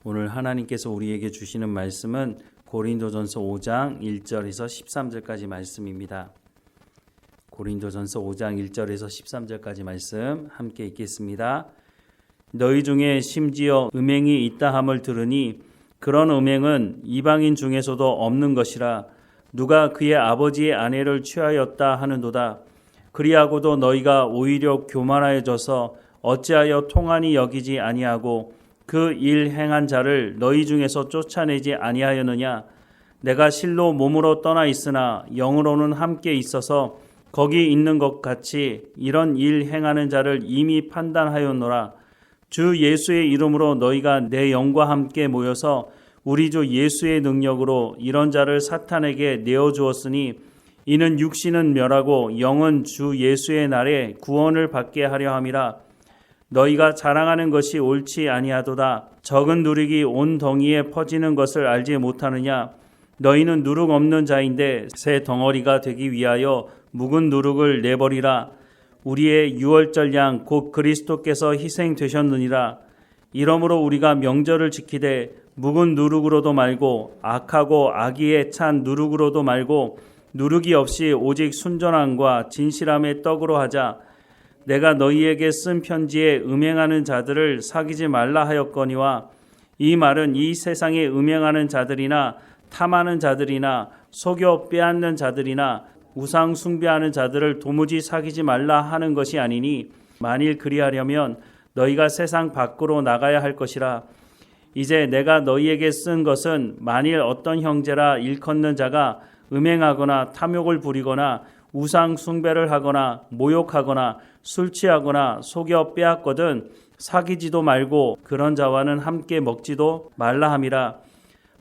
오늘 하나님께서 우리에게 주시는 말씀은 고린도전서 5장 1절에서 13절까지 말씀입니다. 고린도전서 5장 1절에서 13절까지 말씀 함께 읽겠습니다. 너희 중에 심지어 음행이 있다 함을 들으니 그런 음행은 이방인 중에서도 없는 것이라. 누가 그의 아버지의 아내를 취하였다 하는도다. 그리하고도 너희가 오히려 교만하여져서 어찌하여 통한이 여기지 아니하고 그 일 행한 자를 너희 중에서 쫓아내지 아니하였느냐. 내가 실로 몸으로 떠나 있으나 영으로는 함께 있어서 거기 있는 것 같이 이런 일 행하는 자를 이미 판단하였노라. 주 예수의 이름으로 너희가 내 영과 함께 모여서 우리 주 예수의 능력으로 이런 자를 사탄에게 내어주었으니 이는 육신은 멸하고 영은 주 예수의 날에 구원을 받게 하려 함이라. 너희가 자랑하는 것이 옳지 아니하도다. 적은 누룩이 온 덩이에 퍼지는 것을 알지 못하느냐. 너희는 누룩 없는 자인데 새 덩어리가 되기 위하여 묵은 누룩을 내버리라. 우리의 유월절 양 곧 그리스도께서 희생되셨느니라. 이러므로 우리가 명절을 지키되 묵은 누룩으로도 말고 악하고 악의에 찬 누룩으로도 말고 누룩이 없이 오직 순전함과 진실함의 떡으로 하자. 내가 너희에게 쓴 편지에 음행하는 자들을 사귀지 말라 하였거니와 이 말은 이 세상에 음행하는 자들이나 탐하는 자들이나 속여 빼앗는 자들이나 우상 숭배하는 자들을 도무지 사귀지 말라 하는 것이 아니니 만일 그리하려면 너희가 세상 밖으로 나가야 할 것이라. 이제 내가 너희에게 쓴 것은 만일 어떤 형제라 일컫는 자가 음행하거나 탐욕을 부리거나 우상 숭배를 하거나 모욕하거나 술 취하거나 속여 빼앗거든 사귀지도 말고 그런 자와는 함께 먹지도 말라 함이라.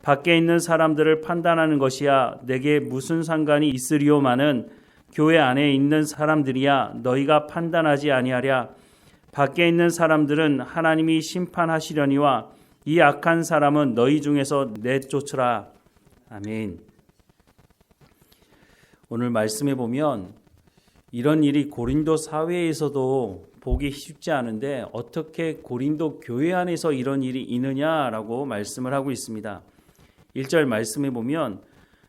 밖에 있는 사람들을 판단하는 것이야 내게 무슨 상관이 있으리오마는 교회 안에 있는 사람들이야 너희가 판단하지 아니하랴. 밖에 있는 사람들은 하나님이 심판하시려니와 이 악한 사람은 너희 중에서 내쫓으라. 아멘. 오늘 말씀에 보면 이런 일이 고린도 사회에서도 보기 쉽지 않은데 어떻게 고린도 교회 안에서 이런 일이 있느냐라고 말씀을 하고 있습니다. 1절 말씀에 보면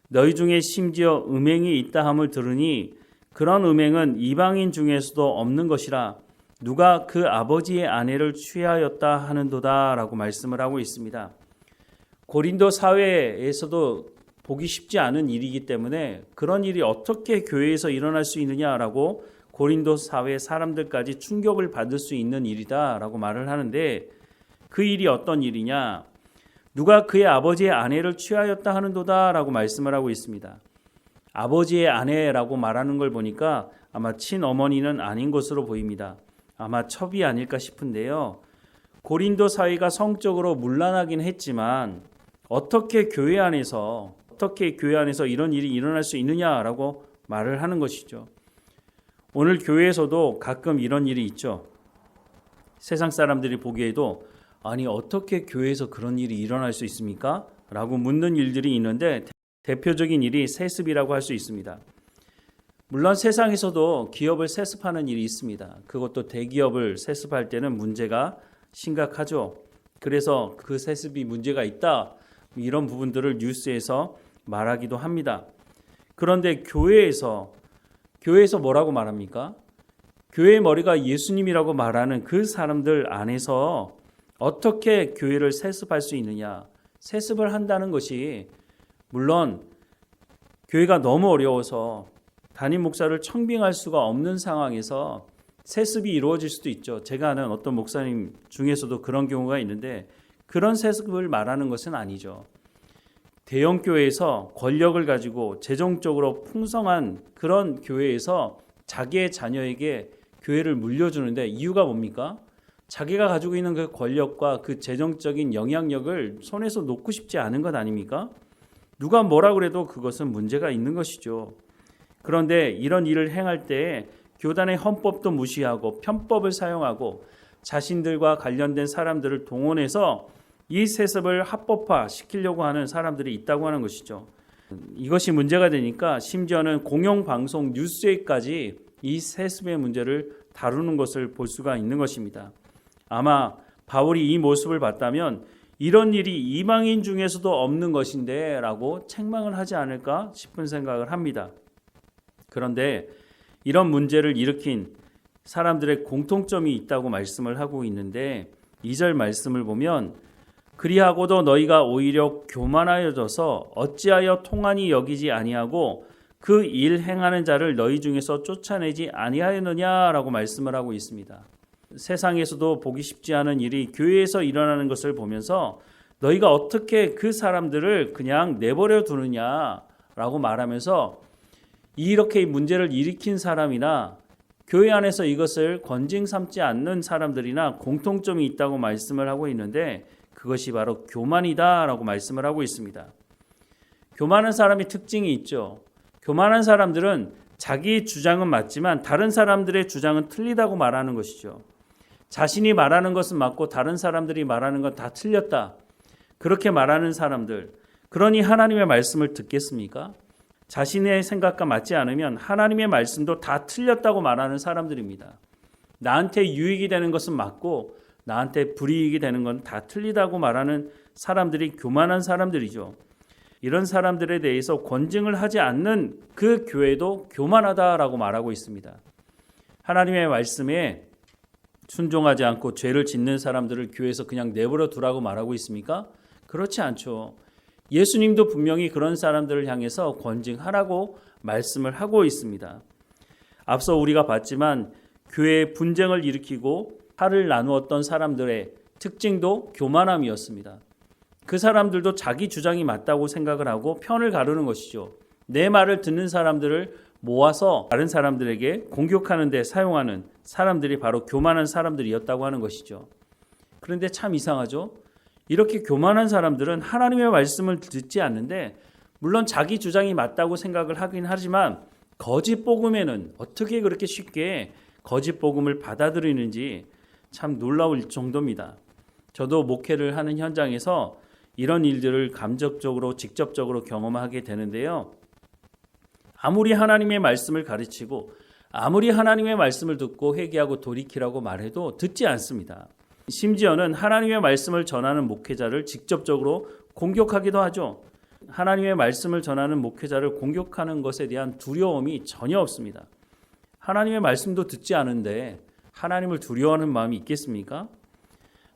너희 중에 심지어 음행이 있다 함을 들으니 그런 음행은 이방인 중에서도 없는 것이라. 누가 그 아버지의 아내를 취하였다 하는도다 라고 말씀을 하고 있습니다. 고린도 사회에서도 보기 쉽지 않은 일이기 때문에 그런 일이 어떻게 교회에서 일어날 수 있느냐라고 고린도 사회 사람들까지 충격을 받을 수 있는 일이다라고 말을 하는데 그 일이 어떤 일이냐. 누가 그의 아버지의 아내를 취하였다 하는도다라고 말씀을 하고 있습니다. 아버지의 아내라고 말하는 걸 보니까 아마 친어머니는 아닌 것으로 보입니다. 아마 첩이 아닐까 싶은데요. 고린도 사회가 성적으로 문란하긴 했지만 어떻게 교회 안에서 이런 일이 일어날 수 있느냐라고 말을 하는 것이죠. 오늘 교회에서도 가끔 이런 일이 있죠. 세상 사람들이 보기에도 아니 어떻게 교회에서 그런 일이 일어날 수 있습니까? 라고 묻는 일들이 있는데 대표적인 일이 세습이라고 할 수 있습니다. 물론 세상에서도 기업을 세습하는 일이 있습니다. 그것도 대기업을 세습할 때는 문제가 심각하죠. 그래서 그 세습이 문제가 있다. 이런 부분들을 뉴스에서 말하기도 합니다. 그런데 교회에서 뭐라고 말합니까? 교회의 머리가 예수님이라고 말하는 그 사람들 안에서 어떻게 교회를 세습할 수 있느냐? 세습을 한다는 것이 물론 교회가 너무 어려워서 담임 목사를 청빙할 수가 없는 상황에서 세습이 이루어질 수도 있죠. 제가 아는 어떤 목사님 중에서도 그런 경우가 있는데 그런 세습을 말하는 것은 아니죠. 대형 교회에서 권력을 가지고 재정적으로 풍성한 그런 교회에서 자기의 자녀에게 교회를 물려주는데 이유가 뭡니까? 자기가 가지고 있는 그 권력과 그 재정적인 영향력을 손에서 놓고 싶지 않은 것 아닙니까? 누가 뭐라 그래도 그것은 문제가 있는 것이죠. 그런데 이런 일을 행할 때 교단의 헌법도 무시하고 편법을 사용하고 자신들과 관련된 사람들을 동원해서 이 세습을 합법화 시키려고 하는 사람들이 있다고 하는 것이죠. 이것이 문제가 되니까 심지어는 공영방송 뉴스에까지 이 세습의 문제를 다루는 것을 볼 수가 있는 것입니다. 아마 바울이 이 모습을 봤다면 이런 일이 이방인 중에서도 없는 것인데 라고 책망을 하지 않을까 싶은 생각을 합니다. 그런데 이런 문제를 일으킨 사람들의 공통점이 있다고 말씀을 하고 있는데 2절 말씀을 보면 그리하고도 너희가 오히려 교만하여져서 어찌하여 통한이 여기지 아니하고 그 일 행하는 자를 너희 중에서 쫓아내지 아니하였느냐라고 말씀을 하고 있습니다. 세상에서도 보기 쉽지 않은 일이 교회에서 일어나는 것을 보면서 너희가 어떻게 그 사람들을 그냥 내버려 두느냐라고 말하면서 이렇게 문제를 일으킨 사람이나 교회 안에서 이것을 권징 삼지 않는 사람들이나 공통점이 있다고 말씀을 하고 있는데 그것이 바로 교만이다라고 말씀을 하고 있습니다. 교만한 사람이 특징이 있죠. 교만한 사람들은 자기 주장은 맞지만 다른 사람들의 주장은 틀리다고 말하는 것이죠. 자신이 말하는 것은 맞고 다른 사람들이 말하는 건 다 틀렸다. 그렇게 말하는 사람들, 그러니 하나님의 말씀을 듣겠습니까? 자신의 생각과 맞지 않으면 하나님의 말씀도 다 틀렸다고 말하는 사람들입니다. 나한테 유익이 되는 것은 맞고 나한테 불이익이 되는 건 다 틀리다고 말하는 사람들이 교만한 사람들이죠. 이런 사람들에 대해서 권징을 하지 않는 그 교회도 교만하다라고 말하고 있습니다. 하나님의 말씀에 순종하지 않고 죄를 짓는 사람들을 교회에서 그냥 내버려 두라고 말하고 있습니까? 그렇지 않죠. 예수님도 분명히 그런 사람들을 향해서 권징하라고 말씀을 하고 있습니다. 앞서 우리가 봤지만 교회에 분쟁을 일으키고 화를 나누었던 사람들의 특징도 교만함이었습니다. 그 사람들도 자기 주장이 맞다고 생각을 하고 편을 가르는 것이죠. 내 말을 듣는 사람들을 모아서 다른 사람들에게 공격하는 데 사용하는 사람들이 바로 교만한 사람들이었다고 하는 것이죠. 그런데 참 이상하죠. 이렇게 교만한 사람들은 하나님의 말씀을 듣지 않는데 물론 자기 주장이 맞다고 생각을 하긴 하지만 거짓 복음에는 어떻게 그렇게 쉽게 거짓 복음을 받아들이는지 참 놀라울 정도입니다. 저도 목회를 하는 현장에서 이런 일들을 감적적으로 직접적으로 경험하게 되는데요. 아무리 하나님의 말씀을 가르치고 아무리 하나님의 말씀을 듣고 회개하고 돌이키라고 말해도 듣지 않습니다. 심지어는 하나님의 말씀을 전하는 목회자를 직접적으로 공격하기도 하죠. 하나님의 말씀을 전하는 목회자를 공격하는 것에 대한 두려움이 전혀 없습니다. 하나님의 말씀도 듣지 않은데 하나님을 두려워하는 마음이 있겠습니까?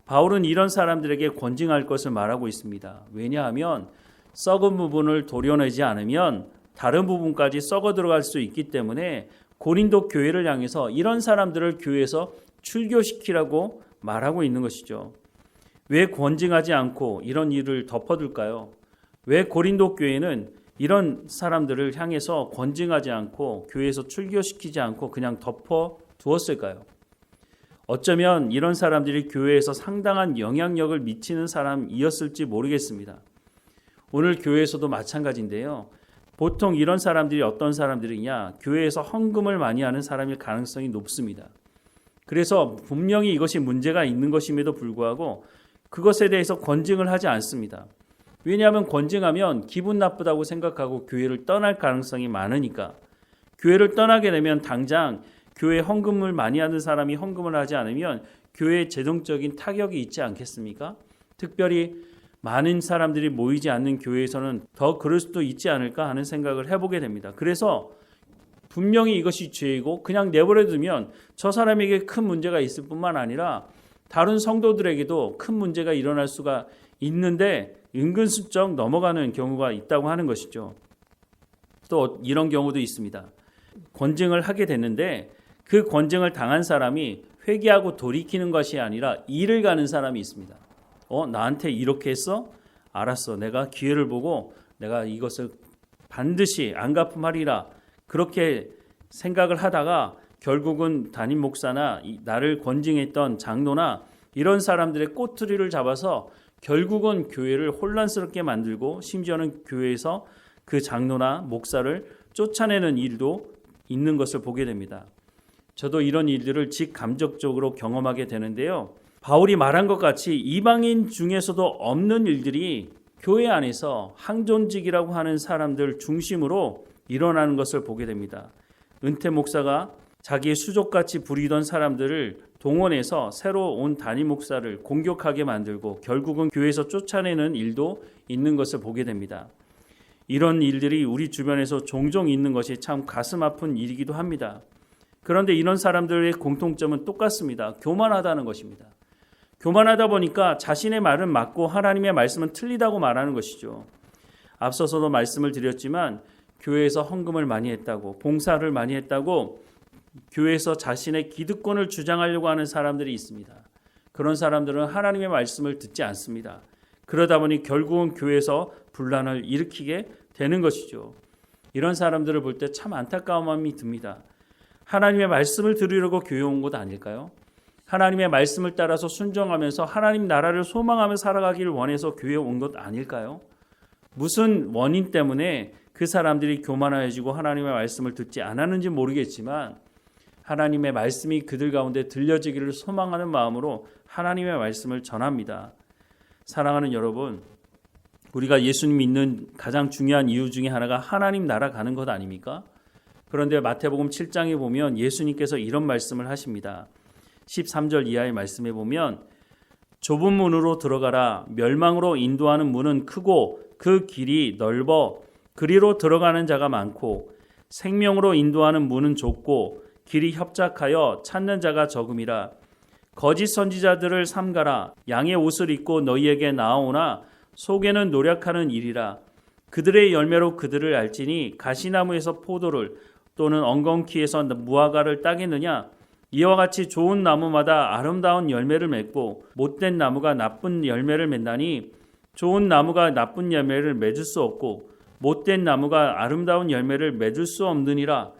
바울은 이런 사람들에게 권징할 것을 말하고 있습니다. 왜냐하면 썩은 부분을 도려내지 않으면 다른 부분까지 썩어 들어갈 수 있기 때문에 고린도 교회를 향해서 이런 사람들을 교회에서 출교시키라고 말하고 있는 것이죠. 왜 권징하지 않고 이런 일을 덮어둘까요? 왜 고린도 교회는 이런 사람들을 향해서 권징하지 않고 교회에서 출교시키지 않고 그냥 덮어두었을까요? 어쩌면 이런 사람들이 교회에서 상당한 영향력을 미치는 사람이었을지 모르겠습니다. 오늘 교회에서도 마찬가지인데요. 보통 이런 사람들이 어떤 사람들이냐? 교회에서 헌금을 많이 하는 사람일 가능성이 높습니다. 그래서 분명히 이것이 문제가 있는 것임에도 불구하고 그것에 대해서 권징을 하지 않습니다. 왜냐하면 권징하면 기분 나쁘다고 생각하고 교회를 떠날 가능성이 많으니까. 교회를 떠나게 되면 당장 교회에 헌금을 많이 하는 사람이 헌금을 하지 않으면 교회에 재정적인 타격이 있지 않겠습니까? 특별히 많은 사람들이 모이지 않는 교회에서는 더 그럴 수도 있지 않을까 하는 생각을 해보게 됩니다. 그래서 분명히 이것이 죄이고 그냥 내버려 두면 저 사람에게 큰 문제가 있을 뿐만 아니라 다른 성도들에게도 큰 문제가 일어날 수가 있는데 은근슬쩍 넘어가는 경우가 있다고 하는 것이죠. 또 이런 경우도 있습니다. 권징을 하게 됐는데 그 권징을 당한 사람이 회개하고 돌이키는 것이 아니라 일을 가는 사람이 있습니다. 나한테 이렇게 했어? 알았어. 내가 기회를 보고 내가 이것을 반드시 안갚음하리라. 그렇게 생각을 하다가 결국은 담임 목사나 나를 권징했던 장로나 이런 사람들의 꼬투리를 잡아서 결국은 교회를 혼란스럽게 만들고 심지어는 교회에서 그 장로나 목사를 쫓아내는 일도 있는 것을 보게 됩니다. 저도 이런 일들을 직감적적으로 경험하게 되는데요. 바울이 말한 것 같이 이방인 중에서도 없는 일들이 교회 안에서 항존직이라고 하는 사람들 중심으로 일어나는 것을 보게 됩니다. 은퇴 목사가 자기의 수족같이 부리던 사람들을 동원해서 새로 온 담임 목사를 공격하게 만들고 결국은 교회에서 쫓아내는 일도 있는 것을 보게 됩니다. 이런 일들이 우리 주변에서 종종 있는 것이 참 가슴 아픈 일이기도 합니다. 그런데 이런 사람들의 공통점은 똑같습니다. 교만하다는 것입니다. 교만하다 보니까 자신의 말은 맞고 하나님의 말씀은 틀리다고 말하는 것이죠. 앞서서도 말씀을 드렸지만 교회에서 헌금을 많이 했다고, 봉사를 많이 했다고 교회에서 자신의 기득권을 주장하려고 하는 사람들이 있습니다. 그런 사람들은 하나님의 말씀을 듣지 않습니다. 그러다 보니 결국은 교회에서 분란을 일으키게 되는 것이죠. 이런 사람들을 볼 때 참 안타까운 마음이 듭니다. 하나님의 말씀을 들으려고 교회 온 것 아닐까요? 하나님의 말씀을 따라서 순종하면서 하나님 나라를 소망하며 살아가기를 원해서 교회에 온 것 아닐까요? 무슨 원인 때문에 그 사람들이 교만해지고 하나님의 말씀을 듣지 않았는지 모르겠지만 하나님의 말씀이 그들 가운데 들려지기를 소망하는 마음으로 하나님의 말씀을 전합니다. 사랑하는 여러분, 우리가 예수님 믿는 가장 중요한 이유 중에 하나가 하나님 나라 가는 것 아닙니까? 그런데 마태복음 7장에 보면 예수님께서 이런 말씀을 하십니다. 13절 이하의 말씀에 보면 좁은 문으로 들어가라. 멸망으로 인도하는 문은 크고 그 길이 넓어 그리로 들어가는 자가 많고 생명으로 인도하는 문은 좁고 길이 협착하여 찾는 자가 적음이라. 거짓 선지자들을 삼가라. 양의 옷을 입고 너희에게 나아오나 속에는 노력하는 일이라. 그들의 열매로 그들을 알지니 가시나무에서 포도를 또는 엉겅퀴에서 무화과를 따겠느냐. 이와 같이 좋은 나무마다 아름다운 열매를 맺고 못된 나무가 나쁜 열매를 맺나니 좋은 나무가 나쁜 열매를 맺을 수 없고 못된 나무가 아름다운 열매를 맺을 수 없느니라.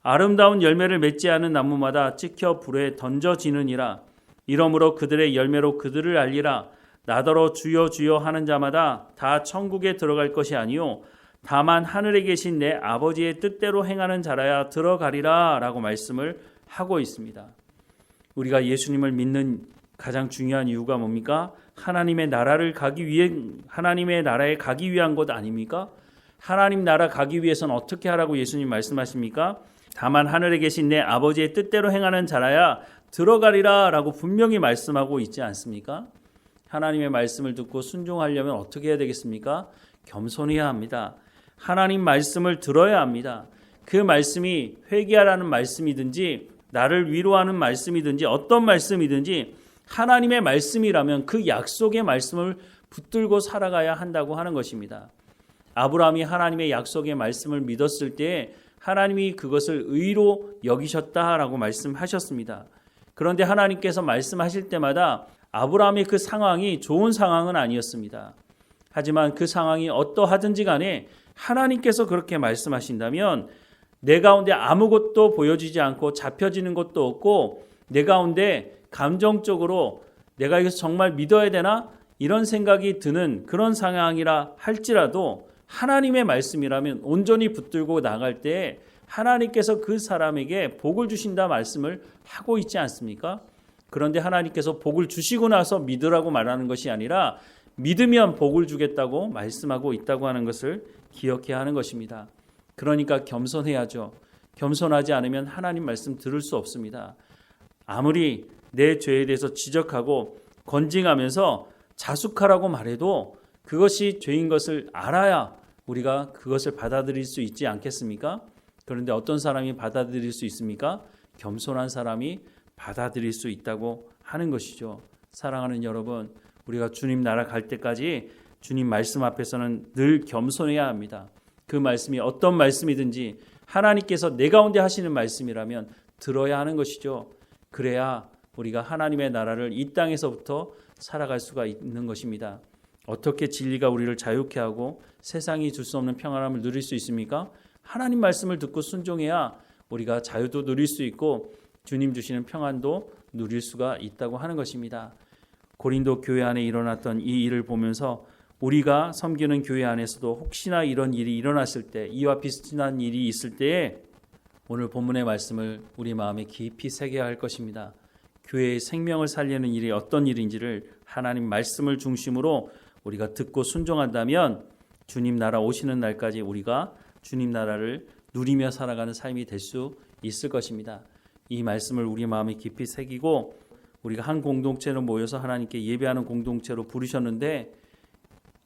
아름다운 열매를 맺지 않은 나무마다 찍혀 불에 던져지느니라. 이러므로 그들의 열매로 그들을 알리라. 나더러 주여 주여 하는 자마다 다 천국에 들어갈 것이 아니요 다만 하늘에 계신 내 아버지의 뜻대로 행하는 자라야 들어가리라 라고 말씀을 하고 있습니다. 우리가 예수님을 믿는 가장 중요한 이유가 뭡니까? 하나님의 나라에 가기 위한 것 아닙니까? 하나님 나라 가기 위해서는 어떻게 하라고 예수님 말씀하십니까? 다만 하늘에 계신 내 아버지의 뜻대로 행하는 자라야 들어가리라 라고 분명히 말씀하고 있지 않습니까? 하나님의 말씀을 듣고 순종하려면 어떻게 해야 되겠습니까? 겸손해야 합니다. 하나님 말씀을 들어야 합니다. 그 말씀이 회개하라는 말씀이든지 나를 위로하는 말씀이든지 어떤 말씀이든지 하나님의 말씀이라면 그 약속의 말씀을 붙들고 살아가야 한다고 하는 것입니다. 아브라함이 하나님의 약속의 말씀을 믿었을 때 하나님이 그것을 의로 여기셨다라고 말씀하셨습니다. 그런데 하나님께서 말씀하실 때마다 아브라함의 그 상황이 좋은 상황은 아니었습니다. 하지만 그 상황이 어떠하든지 간에 하나님께서 그렇게 말씀하신다면 내 가운데 아무것도 보여지지 않고 잡혀지는 것도 없고 내 가운데 감정적으로 내가 이것을 정말 믿어야 되나? 이런 생각이 드는 그런 상황이라 할지라도 하나님의 말씀이라면 온전히 붙들고 나갈 때 하나님께서 그 사람에게 복을 주신다 말씀을 하고 있지 않습니까? 그런데 하나님께서 복을 주시고 나서 믿으라고 말하는 것이 아니라 믿으면 복을 주겠다고 말씀하고 있다고 하는 것을 기억해야 하는 것입니다. 그러니까 겸손해야죠. 겸손하지 않으면 하나님 말씀 들을 수 없습니다. 아무리 내 죄에 대해서 지적하고 건징하면서 자숙하라고 말해도 그것이 죄인 것을 알아야 우리가 그것을 받아들일 수 있지 않겠습니까? 그런데 어떤 사람이 받아들일 수 있습니까? 겸손한 사람이 받아들일 수 있다고 하는 것이죠. 사랑하는 여러분, 우리가 주님 나라 갈 때까지 주님 말씀 앞에서는 늘 겸손해야 합니다. 그 말씀이 어떤 말씀이든지 하나님께서 내 가운데 하시는 말씀이라면 들어야 하는 것이죠. 그래야 우리가 하나님의 나라를 이 땅에서부터 살아갈 수가 있는 것입니다. 어떻게 진리가 우리를 자유케 하고 세상이 줄 수 없는 평안함을 누릴 수 있습니까? 하나님 말씀을 듣고 순종해야 우리가 자유도 누릴 수 있고 주님 주시는 평안도 누릴 수가 있다고 하는 것입니다. 고린도 교회 안에 일어났던 이 일을 보면서 우리가 섬기는 교회 안에서도 혹시나 이런 일이 일어났을 때, 이와 비슷한 일이 있을 때에 오늘 본문의 말씀을 우리 마음에 깊이 새겨야 할 것입니다. 교회의 생명을 살리는 일이 어떤 일인지를 하나님 말씀을 중심으로 우리가 듣고 순종한다면 주님 나라 오시는 날까지 우리가 주님 나라를 누리며 살아가는 삶이 될 수 있을 것입니다. 이 말씀을 우리 마음에 깊이 새기고 우리가 한 공동체로 모여서 하나님께 예배하는 공동체로 부르셨는데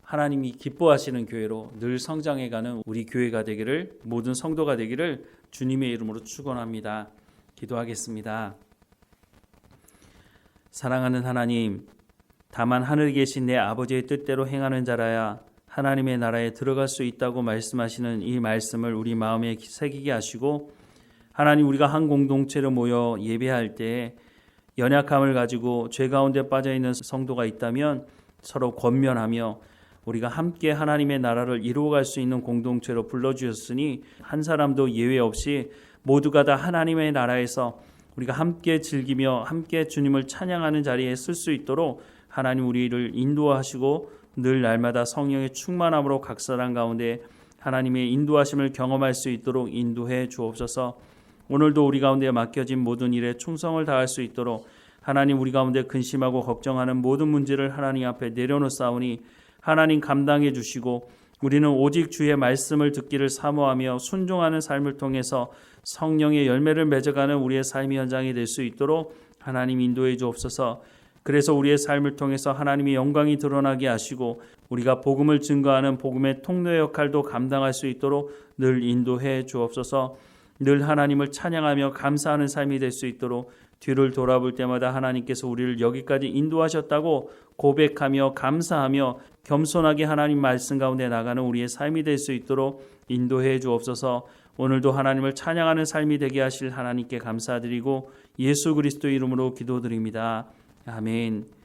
하나님이 기뻐하시는 교회로 늘 성장해가는 우리 교회가 되기를, 모든 성도가 되기를 주님의 이름으로 축원합니다. 기도하겠습니다. 사랑하는 하나님, 다만 하늘에 계신 내 아버지의 뜻대로 행하는 자라야 하나님의 나라에 들어갈 수 있다고 말씀하시는 이 말씀을 우리 마음에 새기게 하시고, 하나님, 우리가 한 공동체로 모여 예배할 때 연약함을 가지고 죄 가운데 빠져있는 성도가 있다면 서로 권면하며 우리가 함께 하나님의 나라를 이루어갈 수 있는 공동체로 불러주셨으니 한 사람도 예외 없이 모두가 다 하나님의 나라에서 우리가 함께 즐기며 함께 주님을 찬양하는 자리에 쓸 수 있도록 하나님 우리를 인도하시고 늘 날마다 성령의 충만함으로 각 사람 가운데 하나님의 인도하심을 경험할 수 있도록 인도해 주옵소서. 오늘도 우리 가운데 맡겨진 모든 일에 충성을 다할 수 있도록 하나님, 우리 가운데 근심하고 걱정하는 모든 문제를 하나님 앞에 내려놓사오니 하나님 감당해 주시고 우리는 오직 주의 말씀을 듣기를 사모하며 순종하는 삶을 통해서 성령의 열매를 맺어가는 우리의 삶의 현장이 될 수 있도록 하나님 인도해 주옵소서. 그래서 우리의 삶을 통해서 하나님의 영광이 드러나게 하시고 우리가 복음을 증거하는 복음의 통로 역할도 감당할 수 있도록 늘 인도해 주옵소서. 늘 하나님을 찬양하며 감사하는 삶이 될 수 있도록 뒤를 돌아볼 때마다 하나님께서 우리를 여기까지 인도하셨다고 고백하며 감사하며 겸손하게 하나님 말씀 가운데 나가는 우리의 삶이 될 수 있도록 인도해 주옵소서. 오늘도 하나님을 찬양하는 삶이 되게 하실 하나님께 감사드리고 예수 그리스도 이름으로 기도드립니다. 아멘.